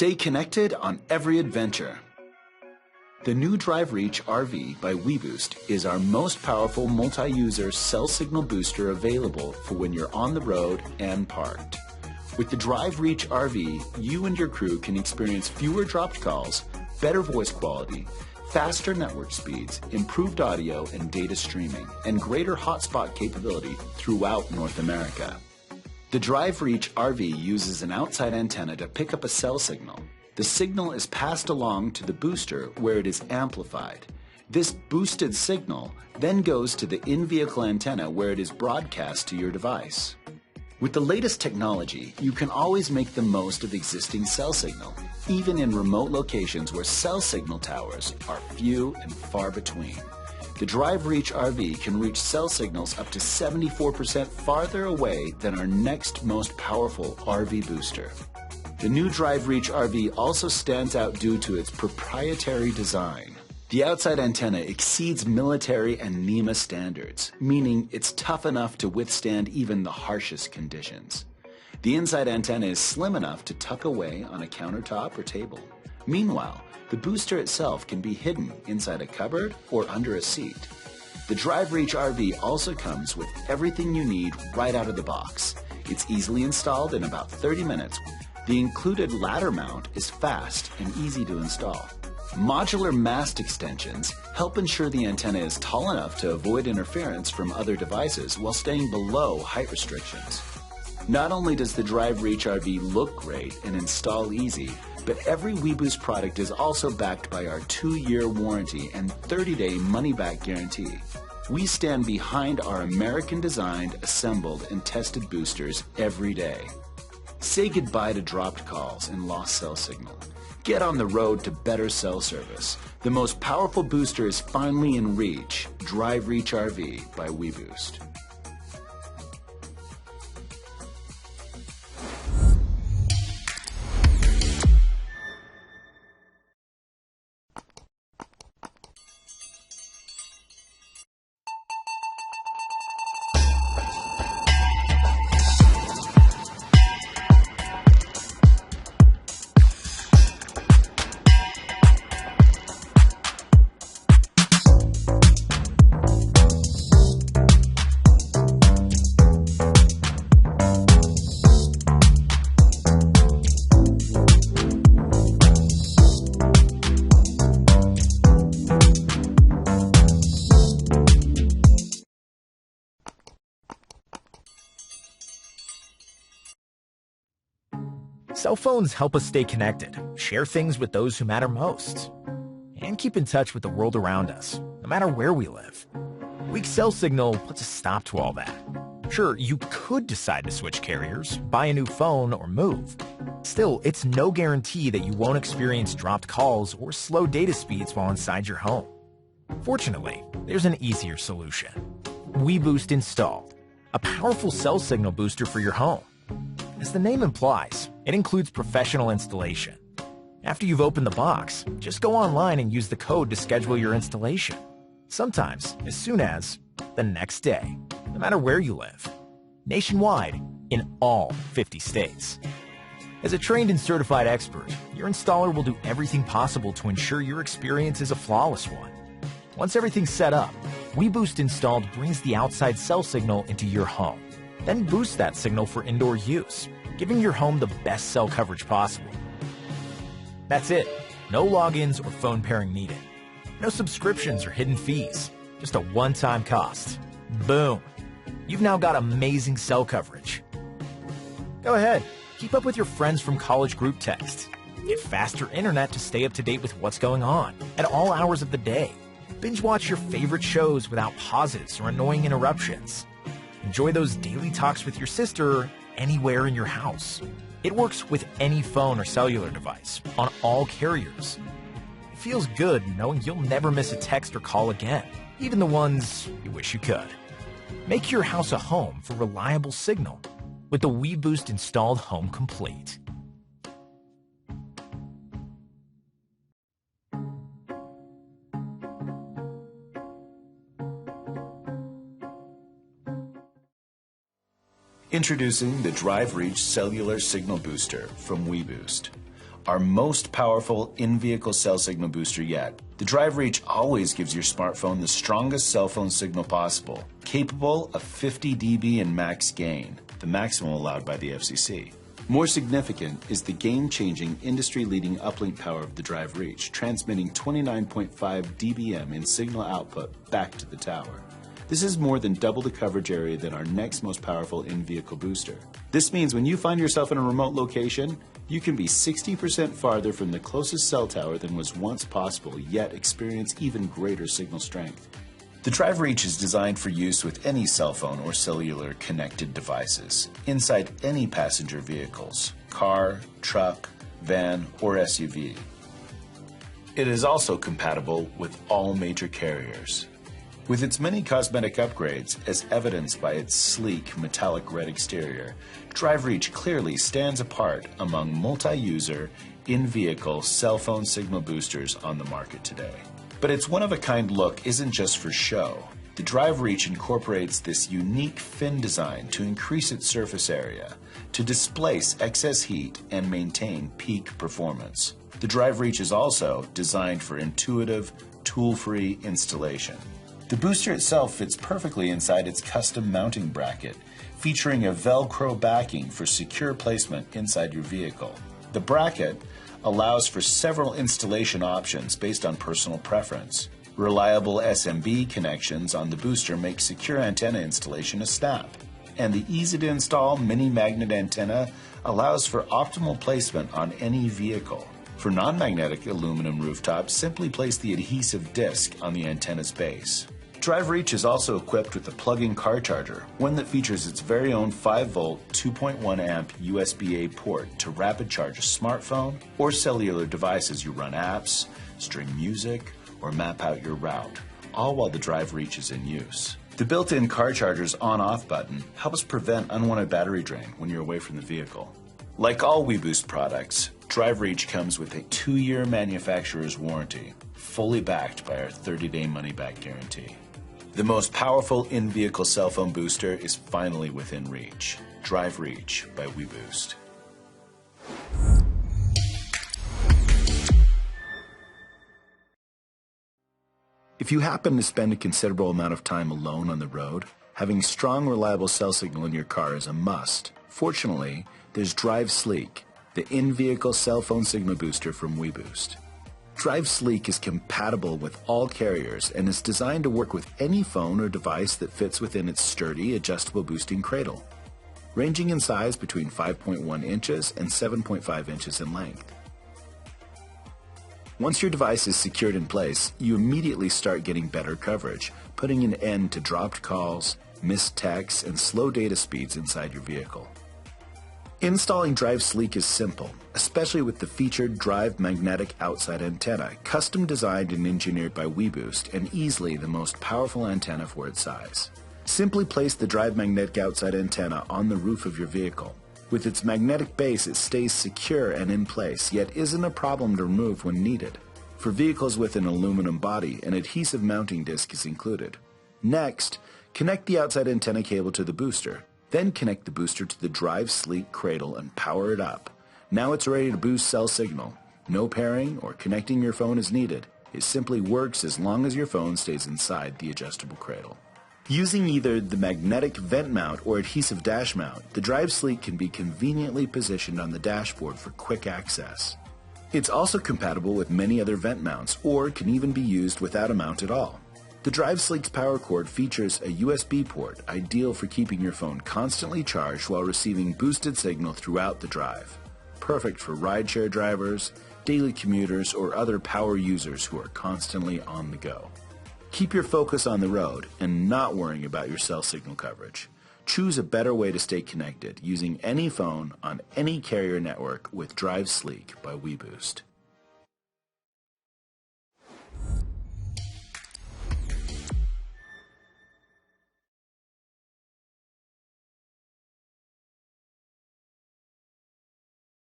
Stay connected on every adventure. The new Drive Reach RV by WeBoost is our most powerful multi-user cell signal booster available for when you're on the road and parked. With the Drive Reach RV, you and your crew can experience fewer dropped calls, better voice quality, faster network speeds, improved audio and data streaming, and greater hotspot capability throughout North America. The Drive Reach RV uses an outside antenna to pick up a cell signal. The signal is passed along to the booster where it is amplified. This boosted signal then goes to the in-vehicle antenna where it is broadcast to your device. With the latest technology, you can always make the most of existing cell signal, even in remote locations where cell signal towers are few and far between. The Drive Reach RV can reach cell signals up to 74% farther away than our next most powerful RV booster. The new Drive Reach RV also stands out due to its proprietary design. The outside antenna exceeds military and NEMA standards, meaning it's tough enough to withstand even the harshest conditions. The inside antenna is slim enough to tuck away on a countertop or table. Meanwhile, the booster itself can be hidden inside a cupboard or under a seat. The Drive Reach RV also comes with everything you need right out of the box. It's easily installed in about 30 minutes. The included ladder mount is fast and easy to install. Modular mast extensions help ensure the antenna is tall enough to avoid interference from other devices while staying below height restrictions. Not only does the Drive Reach RV look great and install easy, but every WeBoost product is also backed by our 2-year warranty and 30-day money-back guarantee. We stand behind our American-designed, assembled, and tested boosters every day. Say goodbye to dropped calls and lost cell signal. Get on the road to better cell service. The most powerful booster is finally in reach. Drive Reach RV by WeBoost. Cell phones help us stay connected, share things with those who matter most, and keep in touch with the world around us, no matter where we live. Weak cell signal puts a stop to all that. Sure, you could decide to switch carriers, buy a new phone, or move. Still, it's no guarantee that you won't experience dropped calls or slow data speeds while inside your home. Fortunately, there's an easier solution. WeBoost Installed, a powerful cell signal booster for your home. As the name implies, it includes professional installation. After you've opened the box, just go online and use the code to schedule your installation. Sometimes as soon as the next day, no matter where you live. Nationwide, in all 50 states. As a trained and certified expert, your installer will do everything possible to ensure your experience is a flawless one. Once everything's set up, WeBoost Installed brings the outside cell signal into your home. Then boost that signal for indoor use, giving your home the best cell coverage possible. That's it. No logins or phone pairing needed. No subscriptions or hidden fees. Just a one-time cost. Boom. You've now got amazing cell coverage. Go ahead. Keep up with your friends from college group text. Get faster internet to stay up to date with what's going on at all hours of the day. Binge watch your favorite shows without pauses or annoying interruptions. Enjoy those daily talks with your sister anywhere in your house. It works with any phone or cellular device, on all carriers. It feels good knowing you'll never miss a text or call again, even the ones you wish you could. Make your house a home for reliable signal with the WeBoost Installed Home Complete. Introducing the Drive Reach Cellular Signal Booster from WeBoost. our most powerful in-vehicle cell signal booster yet. The Drive Reach always gives your smartphone the strongest cell phone signal possible, capable of 50 dB in max gain, the maximum allowed by the FCC. More significant is the game-changing, industry-leading uplink power of the Drive Reach, transmitting 29.5 dBm in signal output back to the tower. This is more than double the coverage area than our next most powerful in-vehicle booster. This means when you find yourself in a remote location, you can be 60% farther from the closest cell tower than was once possible, yet experience even greater signal strength. The Drive Reach is designed for use with any cell phone or cellular connected devices, inside any passenger vehicles, car, truck, van, or SUV. It is also compatible with all major carriers. With its many cosmetic upgrades, as evidenced by its sleek metallic red exterior, Drive Reach clearly stands apart among multi-user, in-vehicle cell phone signal boosters on the market today. But its one-of-a-kind look isn't just for show. The Drive Reach incorporates this unique fin design to increase its surface area, to displace excess heat and maintain peak performance. The Drive Reach is also designed for intuitive, tool-free installation. The booster itself fits perfectly inside its custom mounting bracket, featuring a Velcro backing for secure placement inside your vehicle. The bracket allows for several installation options based on personal preference. Reliable SMB connections on the booster make secure antenna installation a snap. And the easy-to-install mini magnet antenna allows for optimal placement on any vehicle. For non-magnetic aluminum rooftops, simply place the adhesive disc on the antenna's base. Drive Reach is also equipped with a plug-in car charger, one that features its very own 5-volt, 2.1-amp USB-A port to rapid charge a smartphone or cellular device as you run apps, stream music, or map out your route, all while the Drive Reach is in use. The built-in car charger's on-off button helps prevent unwanted battery drain when you're away from the vehicle. Like all WeBoost products, Drive Reach comes with a 2-year manufacturer's warranty, fully backed by our 30-day money-back guarantee. The most powerful in-vehicle cell phone booster is finally within reach. Drive Reach by WeBoost. If you happen to spend a considerable amount of time alone on the road, having strong, reliable cell signal in your car is a must. Fortunately, there's Drive Sleek, the in-vehicle cell phone signal booster from WeBoost. Drive Sleek is compatible with all carriers and is designed to work with any phone or device that fits within its sturdy, adjustable boosting cradle, ranging in size between 5.1 inches and 7.5 inches in length. Once your device is secured in place, you immediately start getting better coverage, putting an end to dropped calls, missed texts, and slow data speeds inside your vehicle. Installing Drive Sleek is simple, especially with the featured Drive magnetic outside antenna, custom designed and engineered by WeBoost and easily the most powerful antenna for its size. Simply place the Drive magnetic outside antenna on the roof of your vehicle. With its magnetic base, it stays secure and in place, yet isn't a problem to remove when needed. For vehicles with an aluminum body, an adhesive mounting disc is included. Next, connect the outside antenna cable to the booster. Then connect the booster to the Drive Sleek cradle and power it up. Now it's ready to boost cell signal. No pairing or connecting your phone is needed. It simply works as long as your phone stays inside the adjustable cradle. Using either the magnetic vent mount or adhesive dash mount, the Drive Sleek can be conveniently positioned on the dashboard for quick access. It's also compatible with many other vent mounts or can even be used without a mount at all. The Drive Sleek's power cord features a USB port, ideal for keeping your phone constantly charged while receiving boosted signal throughout the drive. Perfect for rideshare drivers, daily commuters, or other power users who are constantly on the go. Keep your focus on the road and not worrying about your cell signal coverage. Choose a better way to stay connected using any phone on any carrier network with Drive Sleek by WeBoost.